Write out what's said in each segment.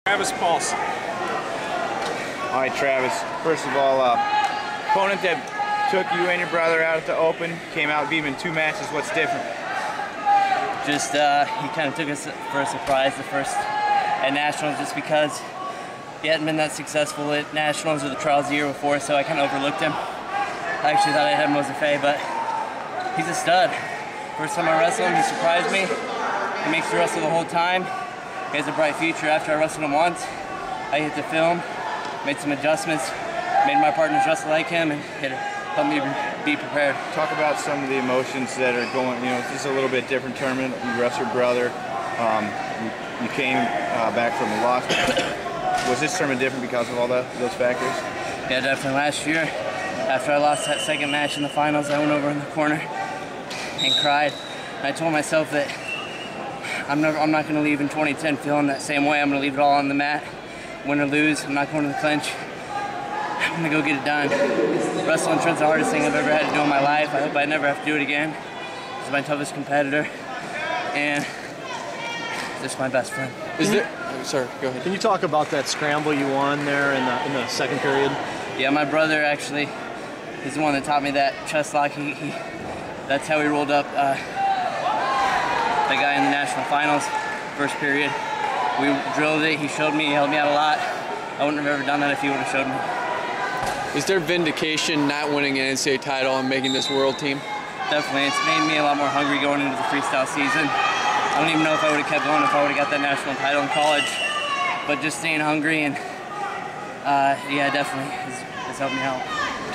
Travis Paulson. All right, Travis. First of all, opponent that took you and your brother out at the Open came out beat him in 2 matches. What's different? Just he kind of took us for a surprise the first at Nationals, just because he hadn't been that successful at Nationals or the trials the year before, so I kind of overlooked him. I actually thought I had Mosafé, but he's a stud. First time I wrestled him, he surprised me. He makes me wrestle the whole time. He has a bright future. After I wrestled him once, I hit the film, made some adjustments, made my partners wrestle like him, and helped me be prepared. Talk about some of the emotions that are going, this is a little bit different tournament. You wrestled your brother. You came back from a loss. Was this tournament different because of all those factors? Yeah, definitely. Last year, after I lost that second match in the finals, I went over in the corner and cried. And I told myself that I'm not going to leave in 2010 feeling that same way. I'm going to leave it all on the mat. Win or lose, I'm not going to the clinch. I'm going to go get it done. Wrestling Trent's the hardest thing I've ever had to do in my life. I hope I never have to do it again. He's my toughest competitor, and just my best friend. Sorry, go ahead. Can you talk about that scramble you won there in the second period? Yeah, my brother actually is the one that taught me that chest lock. That's how he rolled up the guy in the national finals, first period. We drilled it, he showed me, he helped me out a lot. I wouldn't have ever done that if he would have showed me. Is there vindication not winning an NCAA title and making this world team? Definitely, it's made me a lot more hungry going into the freestyle season. I don't even know if I would have kept going if I would have got that national title in college. But just staying hungry and yeah, definitely has helped me out.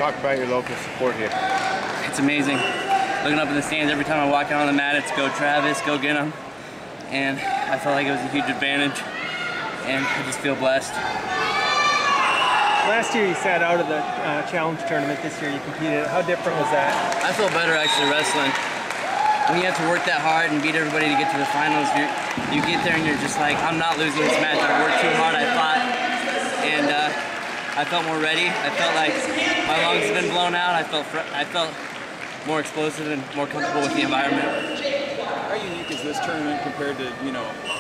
Talk about your local support here. It's amazing. Looking up in the stands every time I walk out on the mat, it's go Travis, go get him. And I felt like it was a huge advantage, and I just feel blessed. Last year you sat out of the challenge tournament. This year you competed. How different was that? I feel better actually wrestling. When you have to work that hard and beat everybody to get to the finals, you get there and you're just like, I'm not losing this match. I worked too hard, I fought, and I felt more ready. I felt like my lungs had been blown out. I felt more explosive and more comfortable with the environment. How unique is this tournament compared to,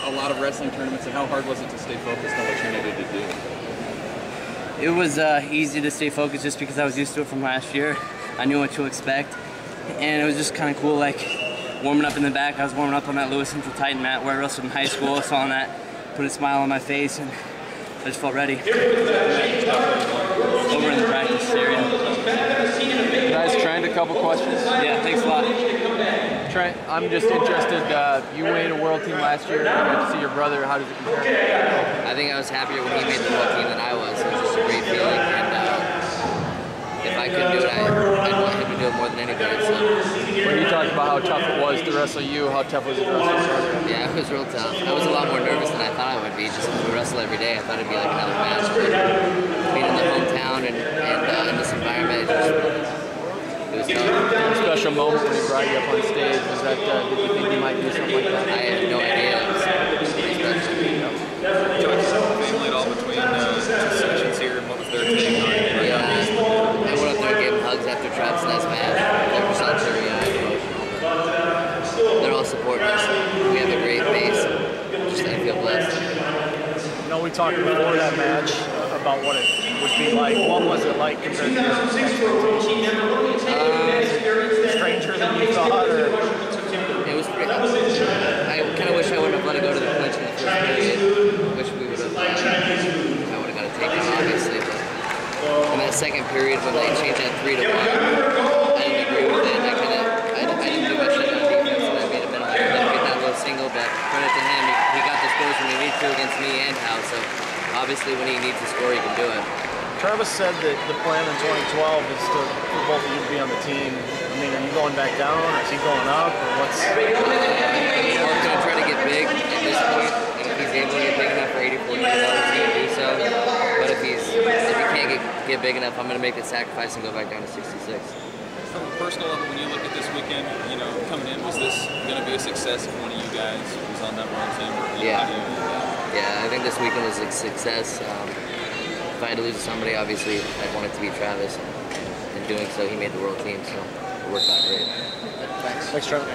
a lot of wrestling tournaments, and how hard was it to stay focused on what you needed to do? It was easy to stay focused just because I was used to it from last year. I knew what to expect, and it was just kind of cool, like warming up in the back. I was warming up on that Lewis Central Titan mat where I wrestled in high school. I saw that, put a smile on my face, and I just felt ready. Over in the practice area. Guys, Trent, a couple questions. Yeah, thanks a lot. Trent, I'm just interested, you made a world team last year, you got to see your brother, how does it compare? I think I was happier when he made the world team than I was. It was just a great feeling, and if I could do it, I'd want him to do it more than anybody. So. When you talked about how tough it was to wrestle you, how tough was it to wrestle your brother? Yeah, it was real tough. I was a lot more nervous than I thought I would be, just because we wrestle every day. I thought it'd be like another match, but being in the hometown and in this environment, it was tough. Special moment when he brought you up on stage, was that, did you think you might do something like that? I had no idea. It was pretty special. Did you family at all between sessions here, and what was their take on it? Yeah, I went up there and gave him hugs after Travis' last match. They were so teary-eyed. They're all supporting us. We have a great base. I feel blessed. We talked before that match about what it would be like. What was it like compared to your expectations? Stranger than you thought, or? It was pretty. I kind of wish I wouldn't have let it go to the clinch in the first period. Wish we would have. I would have got a takedown, obviously. But in that second period, when they changed that 3-1, I didn't agree with it. I didn't do much on defense, and I made a minimum. I didn't get that low single, but credit to him, he got the scores when he needed to against me and Howe. So obviously, when he needs to score, he can do it. Travis said that the plan in 2012 is for both of you to be on the team. I mean, are you going back down, or is he going up, or what's? We're going to try to get big at this point, and if he's able to get big enough for 84 years old, he's going to do so. But if he can't get big enough, I'm going to make the sacrifice and go back down to 66. From a personal level, when you look at this weekend, coming in, was this going to be a success if one of you guys was on that world team? Yeah. Yeah, I think this weekend was a success. If I had to lose to somebody, obviously I'd want it to be Travis. In doing so, he made the world team, so it worked out great. Thanks, Travis.